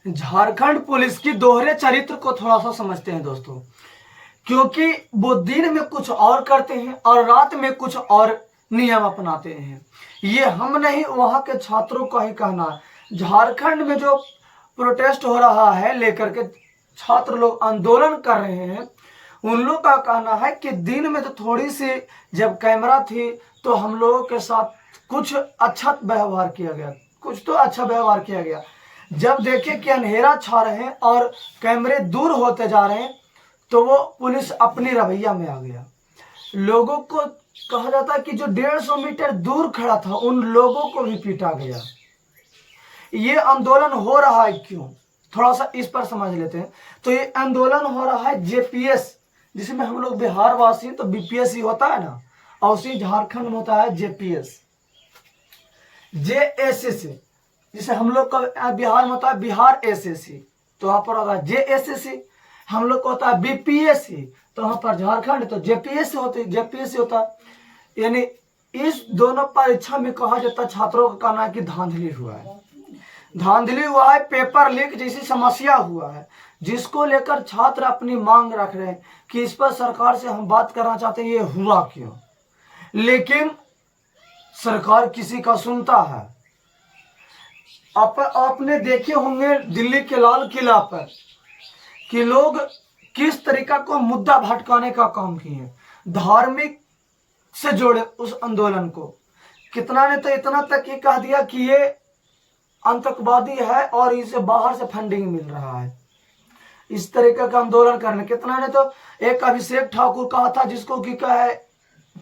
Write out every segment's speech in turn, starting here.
Jharkhand police की दोहरे चरित्र को थोड़ा सा समझते हैं दोस्तों, क्योंकि वो दिन में कुछ और करते हैं और रात में कुछ और नियम अपनाते हैं। ये हम नहीं, वहाँ के छात्रों का ही कहना है। झारखंड में जो प्रोटेस्ट हो रहा है, लेकर के छात्र लोग आंदोलन कर रहे हैं, उन लोग का कहना है कि दिन में तो थोड़ी सी जब कैमरा थी तो हम लोगों के साथ कुछ अच्छा व्यवहार किया गया, कुछ तो अच्छा व्यवहार किया गया। जब देखे कि अंधेरा छा रहे हैं और कैमरे दूर होते जा रहे हैं, तो वो पुलिस अपनी रवैया में आ गया। लोगों को कहा जाता है कि जो 150 मीटर दूर खड़ा था उन लोगों को भी पीटा गया। ये आंदोलन हो रहा है क्यों, थोड़ा सा इस पर समझ लेते हैं। तो ये आंदोलन हो रहा है जेपीएस, जिसमें हम लोग बिहार वासी तो बीपीएस ही होता है ना, और उसी झारखंड में होता है जेपीएस, जेएसएससी, जिसे हम लोग का बिहार में होता है बिहार एसएससी, तो वहां पर होगा जेएसएससी। हम लोग को होता है बीपीएससी, तो वहां पर झारखंड तो जेपीएससी होता है। यानी इस दोनों परीक्षा में कहा जाता है, छात्रों का कहना है कि धांधली हुआ है, धांधली हुआ है, पेपर लीक जैसी समस्या हुआ है, जिसको लेकर छात्र अपनी मांग रख रहे हैं कि इस पर सरकार से हम बात करना चाहते हैं, ये हुआ क्यों। लेकिन सरकार किसी का सुनता है। आपने देखे होंगे दिल्ली के लाल किला पर कि लोग किस तरीका को मुद्दा भटकाने का काम किए, धार्मिक से जोड़े उस आंदोलन को। कितना ने तो इतना तक ही कह दिया कि ये आतंकवादी है और इसे बाहर से फंडिंग मिल रहा है, इस तरीके का आंदोलन करने। कितना ने तो एक अभिषेक ठाकुर कहा था, जिसको कि कहे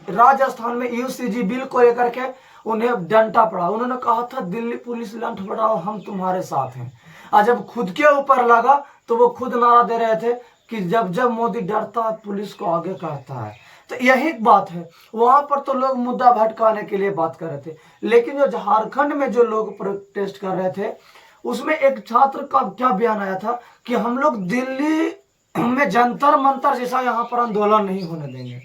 राजस्थान में यूसीजी बिल को लेकर के उन्हें डंटा पड़ा। उन्होंने कहा था दिल्ली पुलिस लंठ बढ़ाओ, हम तुम्हारे साथ हैं। और जब खुद के ऊपर लगा तो वो खुद नारा दे रहे थे कि जब जब मोदी डरता है पुलिस को आगे करता है। तो यही बात है, वहां पर तो लोग मुद्दा भटकाने के लिए बात कर रहे थे। लेकिन जो झारखंड में जो लोग प्रोटेस्ट कर रहे थे, उसमें एक छात्र का क्या बयान आया था कि हम लोग दिल्ली में जंतर मंतर जैसा यहाँ पर आंदोलन नहीं होने देंगे।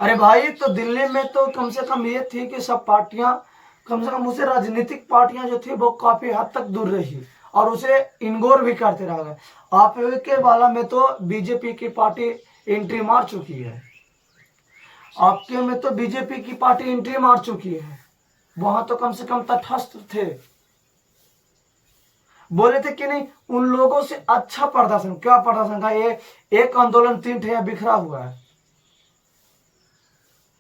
अरे भाई, तो दिल्ली में तो कम से कम ये थी कि सब पार्टियां, कम से कम उसे राजनीतिक पार्टियां जो थी वो काफी हद तक दूर रही और उसे इग्नोर भी करते रह गए। आपके वाला में तो बीजेपी की पार्टी एंट्री मार चुकी है, आपके में तो बीजेपी की पार्टी एंट्री मार चुकी है। वहां तो कम से कम तटस्थ थे, बोले थे कि नहीं, उन लोगों से अच्छा प्रदर्शन। क्या प्रदर्शन था? ये एक आंदोलन 3 ठिया बिखरा हुआ है,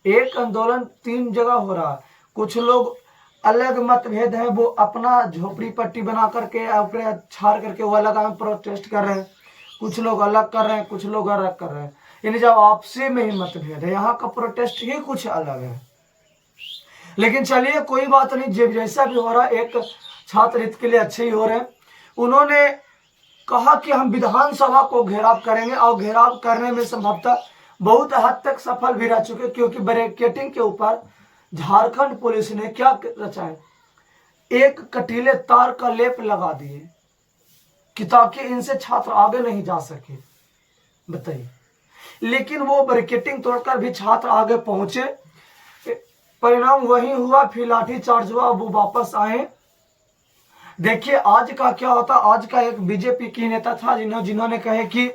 एक आंदोलन 3 जगह हो रहा है। कुछ लोग अलग मतभेद है, वो अपना झोपड़ी पट्टी बना करके अपने छाड़ करके वो अलग प्रोटेस्ट कर रहे हैं। कुछ लोग अलग कर रहे हैं, कुछ लोग अलग कर रहे हैं। यानी जब आपसी में ही मतभेद है, यहाँ का प्रोटेस्ट ही कुछ अलग है। लेकिन चलिए कोई बात नहीं, जब जैसा भी हो रहा है, एक छात्र हित के लिए अच्छे ही हो रहे हैं। उन्होंने कहा कि हम विधानसभा को घेराव करेंगे और घेराव करने में संभवतः बहुत हद तक सफल भी रह चुके, क्योंकि बैरिकेडिंग के ऊपर झारखंड पुलिस ने क्या रचा है, एक कटीले तार का लेप लगा दिए कि ताकि इनसे छात्र आगे नहीं जा सके। बताइए, लेकिन वो बैरिकेडिंग तोड़कर भी छात्र आगे पहुंचे। परिणाम वही हुआ, फिर लाठी चार्ज हुआ, वो वापस आए। देखिए आज का क्या होता। आज का एक बीजेपी की नेता था जिन्होंने कहे कि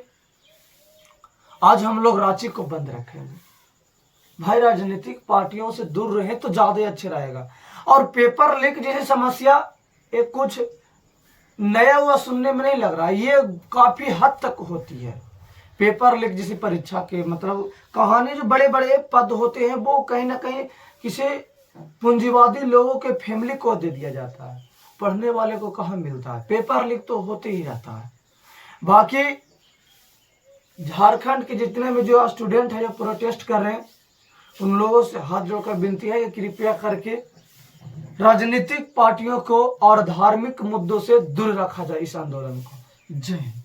आज हम लोग रांची को बंद रखेंगे। भाई, राजनीतिक पार्टियों से दूर रहे तो ज्यादा अच्छे रहेगा। और पेपर लीक जैसी समस्या एक कुछ नया हुआ सुनने में नहीं लग रहा, ये काफी हद तक होती है। पेपर लीक जैसी परीक्षा के मतलब कहानी, जो बड़े बड़े पद होते हैं वो कहीं ना कहीं किसी पूंजीवादी लोगों के फैमिली को दे दिया जाता है, पढ़ने वाले को कहाँ मिलता है। पेपर लीक तो होते ही रहता है। बाकी झारखंड के जितने भी जो स्टूडेंट है जो प्रोटेस्ट कर रहे हैं, उन लोगों से हाथ जोड़कर विनती है कि कृपया करके राजनीतिक पार्टियों को और धार्मिक मुद्दों से दूर रखा जाए इस आंदोलन को। जय हिंद।